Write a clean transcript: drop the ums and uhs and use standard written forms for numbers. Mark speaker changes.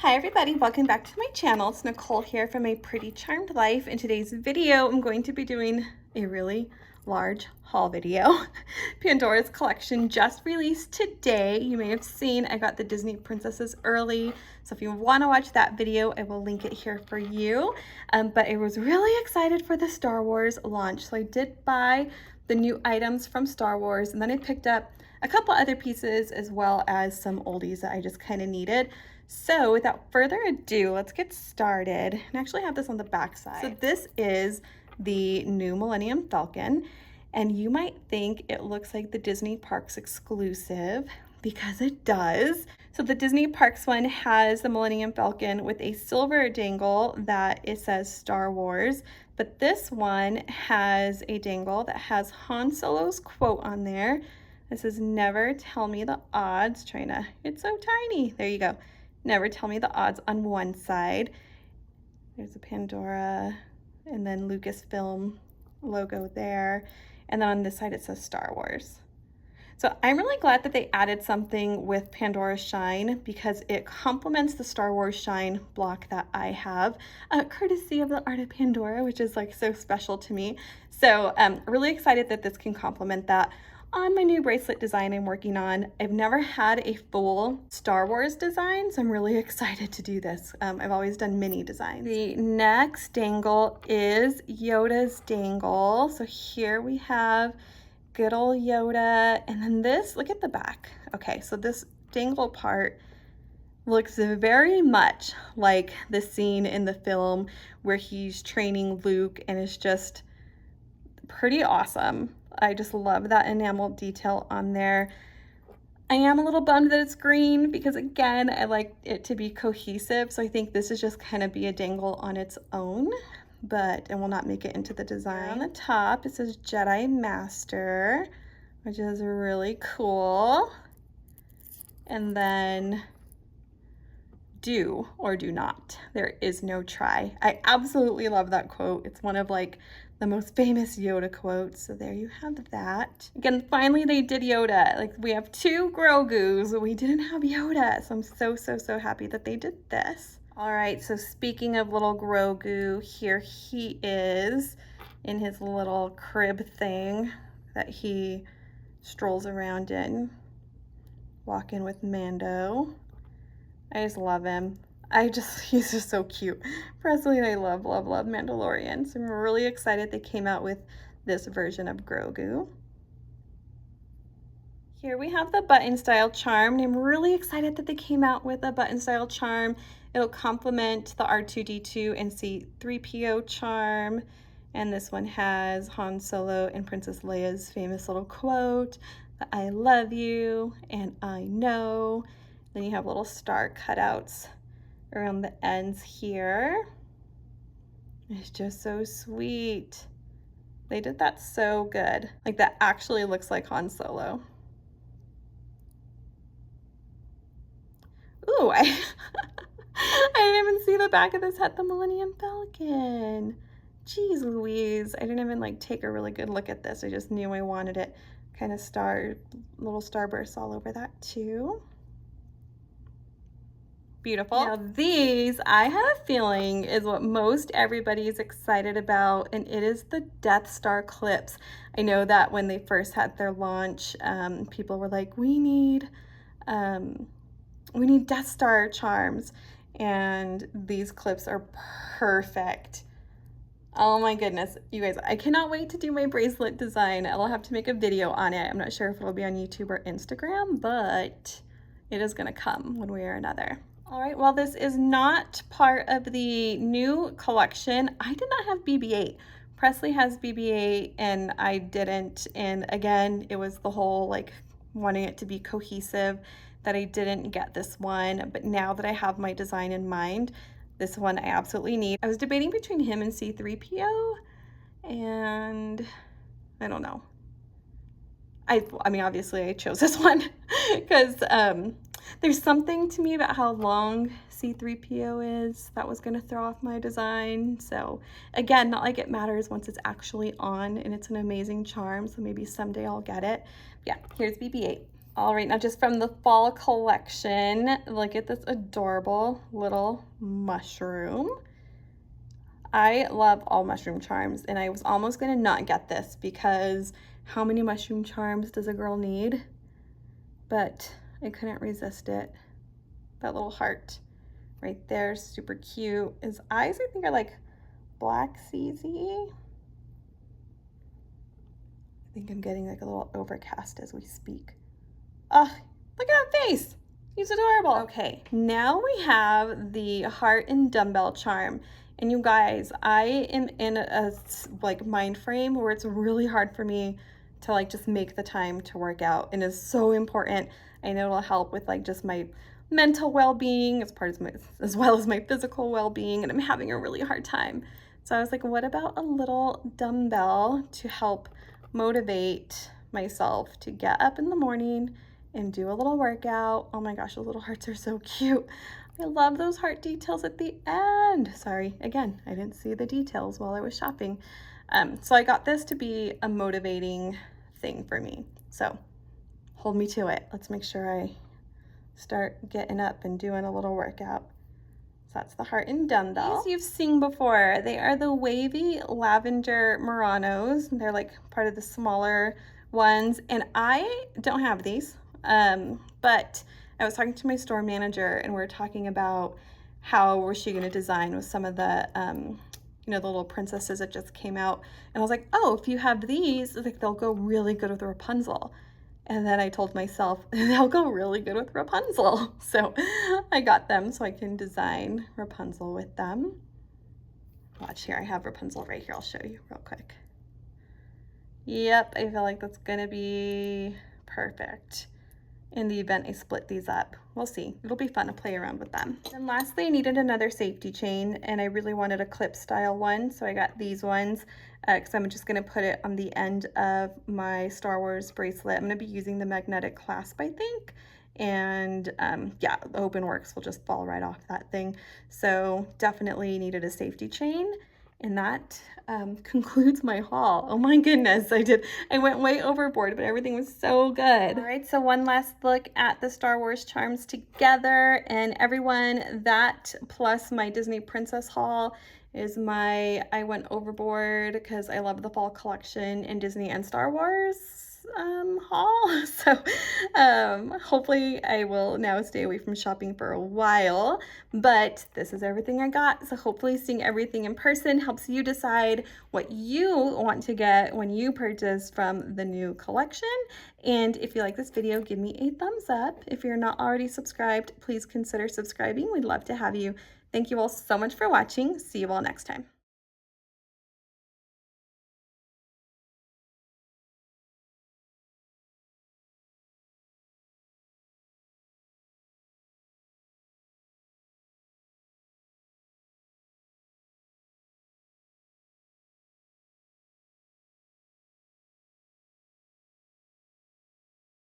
Speaker 1: Hi everybody, welcome back to my channel. It's Nicole here from A Pretty Charmed Life. In today's video, I'm going to be doing a really large haul video. Pandora's collection just released today. You may have seen I got the Disney princesses early. So if you want to watch that video, I will link it here for you. But I was really excited for the Star Wars launch. So I did buy the new items from Star Wars, and then I picked up a couple other pieces as well as some oldies that I just kind of needed. So without further ado, let's get started. And I actually have this on the back side. So this is the new Millennium Falcon, and you might think it looks like the Disney Parks exclusive because it does. So the Disney Parks one has the Millennium Falcon with a silver dangle that it says Star Wars, but this one has a dangle that has Han Solo's quote on there. This says, "Never tell me the odds." It's so tiny. There you go. "Never tell me the odds" on one side. There's a Pandora and then Lucasfilm logo there. And then on this side it says Star Wars. So I'm really glad that they added something with Pandora's shine because it complements the Star Wars shine block that I have, courtesy of the Art of Pandora, which is like so special to me. So I'm really excited that this can complement that on my new bracelet design I'm working on. I've never had a full Star Wars design, so I'm really excited to do this. I've always done mini designs. The next dangle is Yoda's dangle. So here we have good old Yoda, and then this, look at the back. Okay, so this dangle part looks very much like the scene in the film where he's training Luke, and it's just pretty awesome. I just love that enamel detail on there. I am a little bummed that it's green because, again, I like it to be cohesive, so I think this is just kind of be a dangle on its own, but it will not make it into the design. On the top, it says Jedi Master, which is really cool. And then do or do not. There is no try. I absolutely love that quote. It's one of like the most famous Yoda quotes. So there you have that. Again, finally they did Yoda. Like, we have two Grogus. We didn't have Yoda. So I'm so happy that they did this. All right, so speaking of little Grogu, here he is in his little crib thing that he strolls around in, walking with Mando. I just love him. He's just so cute. Presley and I love Mandalorian. So I'm really excited they came out with this version of Grogu. Here we have the button style charm, and I'm really excited that they came out with a button style charm. It'll complement the R2-D2 and C-3PO charm. And this one has Han Solo and Princess Leia's famous little quote, "I love you and I know." Then you have little star cutouts around the ends here. It's just so sweet. They did that so good. Like, that actually looks like Han Solo. Ooh, I didn't even see the back of this hat, the Millennium Falcon. Jeez Louise, I didn't even like take a really good look at this. I just knew I wanted it. Kind of little starbursts all over that too. Beautiful. Now these, I have a feeling, is what most everybody is excited about, and it is the Death Star clips. I know that when they first had their launch, people were like, we need Death Star charms, and these clips are perfect. Oh my goodness, you guys, I cannot wait to do my bracelet design. I'll have to make a video on it. I'm not sure if it'll be on YouTube or Instagram, but it is gonna come one way or another. All right, well, this is not part of the new collection. I did not have BB8. Presley has BB8 and I didn't. And again, it was the whole like wanting it to be cohesive that I didn't get this one. But now that I have my design in mind, this one I absolutely need. I was debating between him and C-3PO, and I don't know. I mean, obviously I chose this one because there's something to me about how long C-3PO is that was gonna throw off my design. So again, not like it matters once it's actually on, and it's an amazing charm, so maybe someday I'll get it. Yeah, here's BB8. All right, now just from the fall collection, look at this adorable little mushroom. I love all mushroom charms, and I was almost gonna not get this because how many mushroom charms does a girl need? But I couldn't resist it. That little heart right there, super cute. His eyes, I think, are like black CZ. I think I'm getting like a little overcast as we speak. Look at that face. He's adorable. Okay, now we have the heart and dumbbell charm. And you guys, I am in a like mind frame where it's really hard for me to like just make the time to work out, and it's so important. I know it'll help with like just my mental well-being as well as my physical well-being, and I'm having a really hard time. So I was like, what about a little dumbbell to help motivate myself to get up in the morning and do a little workout. Oh my gosh, those little hearts are so cute. I love those heart details at the end. Sorry, again, I didn't see the details while I was shopping. So I got this to be a motivating thing for me. So hold me to it. Let's make sure I start getting up and doing a little workout. So that's the heart and dumbbell. These you've seen before. They are the Wavy Lavender Moranos. They're like part of the smaller ones, and I don't have these. But I was talking to my store manager, and we were talking about how was she going to design with some of the, you know, the little princesses that just came out. And I was like, oh, if you have these, like they'll go really good with Rapunzel. And then I told myself, they'll go really good with Rapunzel. So I got them so I can design Rapunzel with them. Watch here, I have Rapunzel right here. I'll show you real quick. Yep, I feel like that's gonna be perfect. In the event I split these up, we'll see. It'll be fun to play around with them. And lastly, I needed another safety chain, and I really wanted a clip style one, so I got these ones because I'm just gonna put it on the end of my Star Wars bracelet. I'm gonna be using the magnetic clasp, I think, and yeah, the open works will just fall right off that thing. So definitely needed a safety chain. And that concludes my haul. Oh my goodness, I went way overboard, but everything was so good. All right, so one last look at the Star Wars charms together, and everyone, that plus my Disney Princess haul is my I went overboard because I love the fall collection in Disney and Star Wars haul. So hopefully I will now stay away from shopping for a while, but this is everything I got. So hopefully seeing everything in person helps you decide what you want to get when you purchase from the new collection. And if you like this video, give me a thumbs up. If you're not already subscribed, please consider subscribing. We'd love to have you. Thank you all so much for watching. See you all next time.